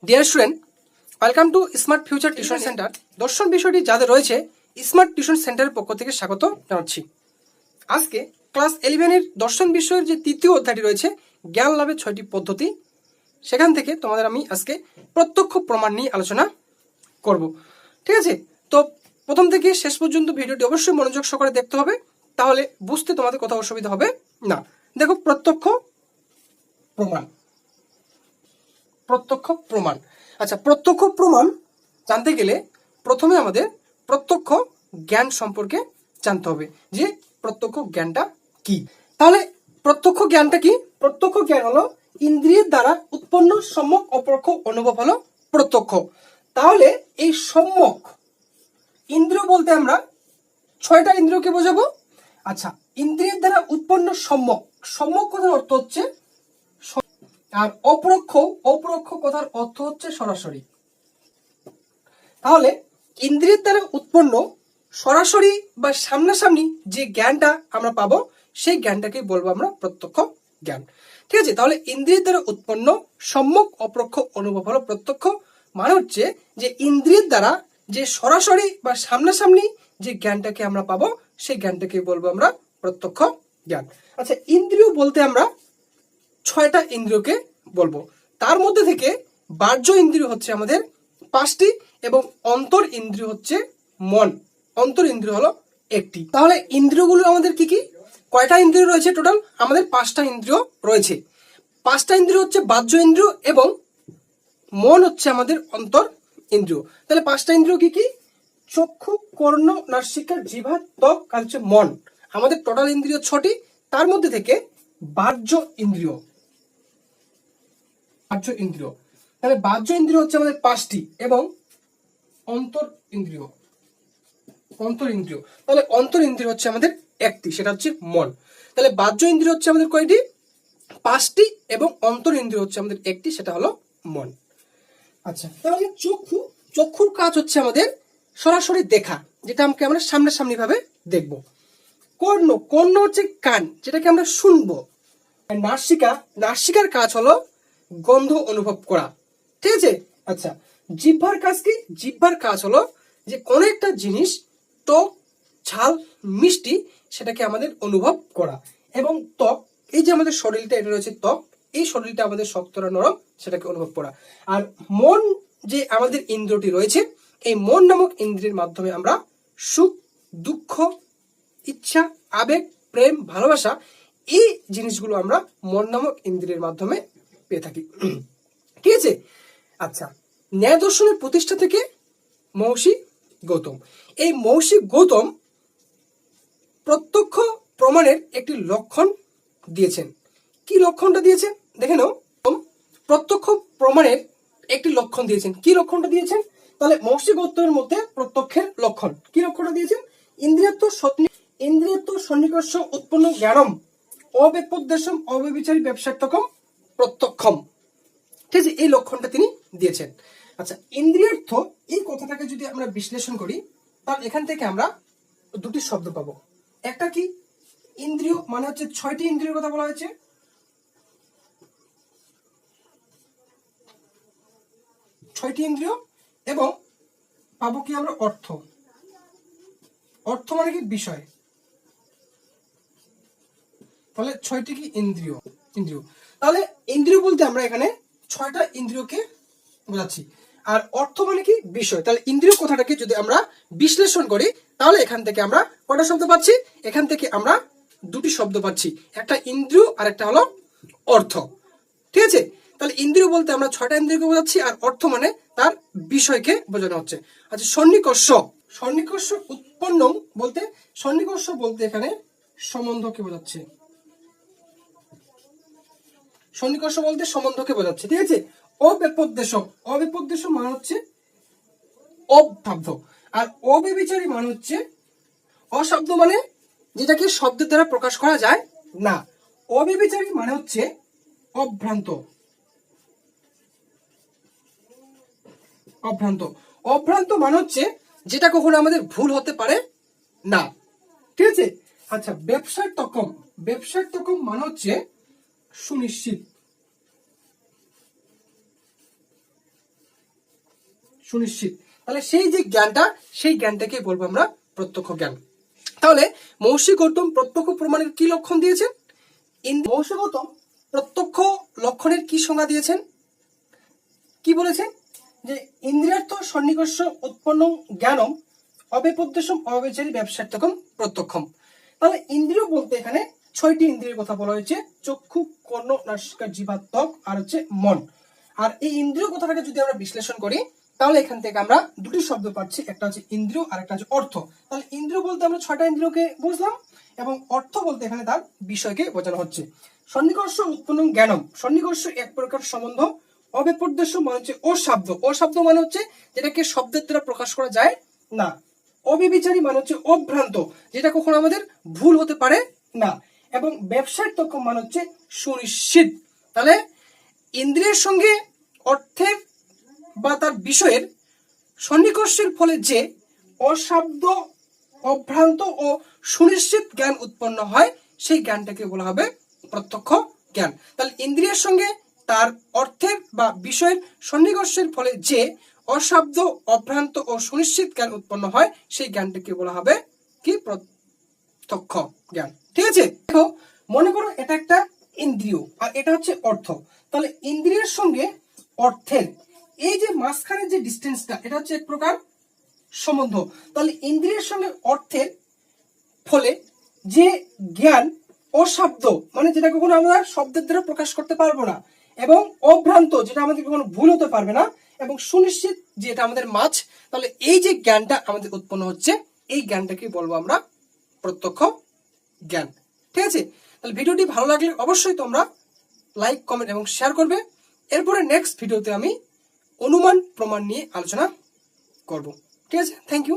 Dear student, welcome to smart future tuition centre. দর্শন বিষয়টি যাদের রয়েছে স্মার্ট টিউশন সেন্টারের পক্ষ থেকে স্বাগত জানাচ্ছি। আজকে ক্লাস 11-এর দর্শন বিষয়ের যে তৃতীয় অধ্যায়টি রয়েছে জ্ঞান লাভের 6টি পদ্ধতি, সেখান থেকে তোমাদের আমি আজকে প্রত্যক্ষ প্রমাণ নিয়ে আলোচনা করব। ঠিক আছে, তো প্রথম থেকে শেষ পর্যন্ত ভিডিওটি অবশ্যই মনোযোগ সহকারে দেখতে হবে, তাহলে বুঝতে তোমাদের কোথাও অসুবিধা হবে না। দেখো, প্রত্যক্ষ প্রমাণ। প্রত্যক্ষ প্রমাণ, আচ্ছা, প্রত্যক্ষ প্রমাণ জানতে গেলে প্রথমে আমাদের প্রত্যক্ষ জ্ঞান সম্পর্কে জানতে হবে, যে প্রত্যক্ষ জ্ঞানটা কি। তাহলে প্রত্যক্ষ জ্ঞানটা কি? প্রত্যক্ষ জ্ঞান হলো ইন্দ্রিয়ের দ্বারা উৎপন্ন সম্যক অপরোক্ষ অনুভব হলো প্রত্যক্ষ। তাহলে এই সম্যক ইন্দ্রিয় বলতে আমরা 6টা ইন্দ্রিয়কে বোঝাবো। আচ্ছা, ইন্দ্রিয়ের দ্বারা উৎপন্ন সম্যক, সম্যক কথার অর্থ হচ্ছে, আর অপরোক্ষ, অপরোক্ষ কথার অর্থ হচ্ছে সরাসরি। তাহলে ইন্দ্রিয়ের দ্বারা উৎপন্ন সরাসরি বা সামনাসামনি যে জ্ঞানটা আমরা পাবো, সেই জ্ঞানটাকে বলবো আমরা প্রত্যক্ষ জ্ঞান। ঠিক আছে, তাহলে ইন্দ্রিয়ের দ্বারা উৎপন্ন সম্যক অপরোক্ষ অনুভব হলো প্রত্যক্ষ। মানে হচ্ছে যে ইন্দ্রিয়ের দ্বারা যে সরাসরি বা সামনাসামনি যে জ্ঞানটাকে আমরা পাবো, সেই জ্ঞানটাকে বলবো আমরা প্রত্যক্ষ জ্ঞান। আচ্ছা, ইন্দ্রিয় বলতে আমরা 6টা ইন্দ্রিয়কে বলবো। তার মধ্যে থেকে বাহ্য ইন্দ্রিয় হচ্ছে আমাদের 5টি এবং অন্তর ইন্দ্রিয় হচ্ছে মন। অন্তর ইন্দ্রিয় হলো 1টি। তাহলে ইন্দ্রিয়গুলো আমাদের কি কি? কয়টা ইন্দ্রিয় রয়েছে? টোটাল আমাদের 5টা ইন্দ্রিয় রয়েছে। 5টা ইন্দ্রিয় হচ্ছে বাহ্য ইন্দ্রিয় এবং মন হচ্ছে আমাদের অন্তর ইন্দ্রিয়। তাহলে 5টা ইন্দ্রিয় কি কি? চক্ষু, কর্ণ, নাসিকা, জিহ্বা, ত্বক আর হচ্ছে মন। আমাদের টোটাল ইন্দ্রিয় 6টি। তার মধ্যে থেকে বাহ্য ইন্দ্রিয়, বাহ্য ইন্দ্রিয়, তাহলে বাহ্য ইন্দ্রিয় হচ্ছে আমাদের 5টি এবং অন্তর ইন্দ্রিয়, অন্তর ইন্দ্রিয়, তাহলে অন্তর ইন্দ্রিয় হচ্ছে আমাদের 1টি, সেটা হচ্ছে মন। তাহলে বাহ্য ইন্দ্রিয় হচ্ছে আমাদের কয়টি? 5টি এবং অন্তর ইন্দ্রিয় হচ্ছে আমাদের 1টি, সেটা হলো মন। আচ্ছা, তাহলে চক্ষু, চক্ষুর কাজ হচ্ছে আমাদের সরাসরি দেখা, যেটা আমাকে আমরা সামনাসামনি ভাবে দেখবো। কর্ণ, কর্ণ হচ্ছে কান, যেটাকে আমরা শুনবো। আর নাসিকা, নাসিকার কাজ হলো গন্ধ অনুভব করা। ঠিক আছে, আচ্ছা, জিহ্বার কাজ কি? জিহ্বার কাজ হলো যে কোনো একটা জিনিস টক, ঝাল, মিষ্টি, সেটাকে আমাদের অনুভব করা। এবং ত্বক, এই যে আমাদের শরীরটা, এটা রয়েছে ত্বক, এই শরীরটা আমাদের শক্ত না নরম, সেটাকে অনুভব করা। আর মন, যে আমাদের ইন্দ্রিয়টি রয়েছে, এই মন নামক ইন্দ্রিয়ের মাধ্যমে আমরা সুখ, দুঃখ, ইচ্ছা, আবেগ, প্রেম, ভালোবাসা, এই জিনিসগুলো আমরা মন নামক ইন্দ্রিয়ের মাধ্যমে পেয়ে থাকি। ঠিক আছে, আচ্ছা, ন্যায় দর্শনের প্রতিষ্ঠা থেকে মহর্ষি গৌতম, এই মহর্ষি গৌতম প্রত্যক্ষ প্রমাণের একটি লক্ষণ দিয়েছেন। কি লক্ষণটা দিয়েছেন দেখে নাও। প্রত্যক্ষ প্রমাণের একটি লক্ষণ দিয়েছেন। কি লক্ষণটা দিয়েছেন? তাহলে মহর্ষি গৌতমের মধ্যে প্রত্যক্ষের লক্ষণ কি লক্ষণটা দিয়েছেন? ইন্দ্রিয়ত্ব সন্নিকর্ষ উৎপন্ন জ্ঞানম অব্যপদেশম অব্যভিচারী ব্যবসার্থকম প্রত্যক্ষম। ঠিক আছে, এই লক্ষণটা তিনি দিয়েছেন। আচ্ছা, ইন্দ্রিয়ার্থ, এই কথাটাকে যদি আমরা বিশ্লেষণ করি, তাহলে এখান থেকে আমরা দুটি শব্দ পাবো। একটা কি? ইন্দ্রিয় মানে হচ্ছে 6টি ইন্দ্রিয়ের কথা বলা হয়েছে, 6টি ইন্দ্রিয়। এবং পাবো কি আমরা? অর্থ। অর্থ মানে কি? বিষয়। তাহলে 6টি কি? ইন্দ্রিয়। ইন্দ্রিয়, তাহলে ইন্দ্রিয় বলতে আমরা এখানে 6টা ইন্দ্রিয়কে বোঝাচ্ছি। আর অর্থ মানে কি? বিষয়। তাহলে ইন্দ্রিয় কথাটাকে যদি আমরা বিশ্লেষণ করি, তাহলে এখান থেকে আমরা কয়টা শব্দ পাচ্ছি? এখান থেকে আমরা দুটি শব্দ পাচ্ছি, একটা ইন্দ্রিয় আর একটা হলো অর্থ। ঠিক আছে, তাহলে ইন্দ্রিয় বলতে আমরা 6টা ইন্দ্রিয়কে বোঝাচ্ছি, আর অর্থ মানে তার বিষয়কে বোঝানো হচ্ছে। আচ্ছা, সন্নিকর্ষ, সন্নিকর্ষ উৎপন্ন বলতে, সন্নিকর্ষ বলতে এখানে সম্বন্ধকে বোঝাচ্ছে। সন্নিকর্ষ বলতে সম্বন্ধকে বোঝাচ্ছে। ঠিক আছে, অব্যপদেশম, অব্যপদেশম মানে হচ্ছে অশব্দ, আর অব্যভিচারী মানে হচ্ছে অশব্দ, মানে যেটাকে শব্দের দ্বারা প্রকাশ করা যায় না। অব্যভিচারী মানে হচ্ছে অভ্রান্ত, অভ্রান্ত, অভ্রান্ত মানে হচ্ছে যেটা কখনো আমাদের ভুল হতে পারে না। ঠিক আছে, আচ্ছা, ব্যবসার্থকম, ব্যবসার্থকম মানে হচ্ছে সুনিশ্চিত, সুনিশ্চিত। তাহলে সেই যে জ্ঞানটা, সেই জ্ঞানটাকে বলবো আমরা প্রত্যক্ষ জ্ঞান। তাহলে মহর্ষি গৌতম প্রত্যক্ষ প্রমাণের কি লক্ষণ দিয়েছেন? মহর্ষি গৌতম প্রত্যক্ষ লক্ষণের কি সংজ্ঞা দিয়েছেন? কি বলেছেন? যে ইন্দ্রিয়ার্থ সন্নিকর্ষ উৎপন্ন জ্ঞানম অবেপদ্যসম অবিচারী ব্যবসার্থকম প্রত্যক্ষম। তাহলে ইন্দ্রিয় বলতে এখানে 6টি ইন্দ্রিয়ের কথা বলা হয়েছে, চক্ষু, কর্ণ, নাসিকা, জিহ্বা, ত্বক আর হচ্ছে মন। আর এই ইন্দ্রিয় কথাটাকে যদি আমরা বিশ্লেষণ করি তাহলে এখান থেকে আমরা দুটি শব্দ পাচ্ছি, একটা হচ্ছে ইন্দ্রিয় আর একটা হচ্ছে অর্থ। তাহলে ইন্দ্রিয় বলতে আমরা 6টা ইন্দ্রিয়কে বুঝলাম, এবং অর্থ বলতে এখানে তার বিষয়কে বোঝানো হচ্ছে। সন্নিকর্ষ উৎপন্ন জ্ঞানম, সন্নিকর্ষ এক প্রকার সম্বন্ধ, অবেপদ্যস্য মানে হচ্ছে অশব্দ, অশব্দ মানে হচ্ছে যেটাকে শব্দের দ্বারা প্রকাশ করা যায় না। অবিচারী মানে হচ্ছে অভ্রান্ত, যেটা কখনো আমাদের ভুল হতে পারে না। এবং ব্যবসায়িক তক্ষম মানে হচ্ছে সুনিশ্চিত। তাহলে ইন্দ্রিয়ের সঙ্গে অর্থের বা তার বিষয়ের সন্নিকর্ষের ফলে যে অশব্দ, অভ্রান্ত ও সুনিশ্চিত জ্ঞান উৎপন্ন হয় সেই জ্ঞানটাকে বলা হবে প্রত্যক্ষ জ্ঞান। তাহলে ইন্দ্রিয়ের সঙ্গে তার অর্থের বা বিষয়ের সন্নিকর্ষের ফলে যে অশব্দ, অভ্রান্ত ও সুনিশ্চিত জ্ঞান উৎপন্ন হয় সেই জ্ঞানটাকে বলা হবে কি? প্রত্যক্ষ জ্ঞান। ঠিক আছে? দেখো, মনে করো এটা একটা ইন্দ্রিয় আর এটা হচ্ছে অর্থ। তাহলে ইন্দ্রিয়ের সঙ্গে অর্থের এই যে মাঝখানে যে ডিস্টেন্সটা, এটা হচ্ছে এক প্রকার সম্বন্ধ। তাহলে ইন্দ্রিয়ের সঙ্গে অর্থের ফলে যে জ্ঞান অশব্দ মানে যেটা কখনো আমরা শব্দের দ্বারা প্রকাশ করতে পারবো না, এবং অভ্রান্ত যেটা আমাদের কখনো ভুল হতে পারবে না, এবং সুনিশ্চিত যেটা আমাদের মাঝ, তাহলে এই যে জ্ঞানটা আমাদের উৎপন্ন হচ্ছে এই জ্ঞানটাকে বলবো আমরা প্রত্যক্ষ জ্ঞান। ঠিক আছে? তাহলে ভিডিওটি ভালো লাগলে অবশ্যই তোমরা লাইক, কমেন্ট এবং শেয়ার করবে। এরপরে নেক্সট ভিডিওতে আমি অনুমান প্রমাণ নিয়ে আলোচনা করব। ঠিক আছে? Thank you.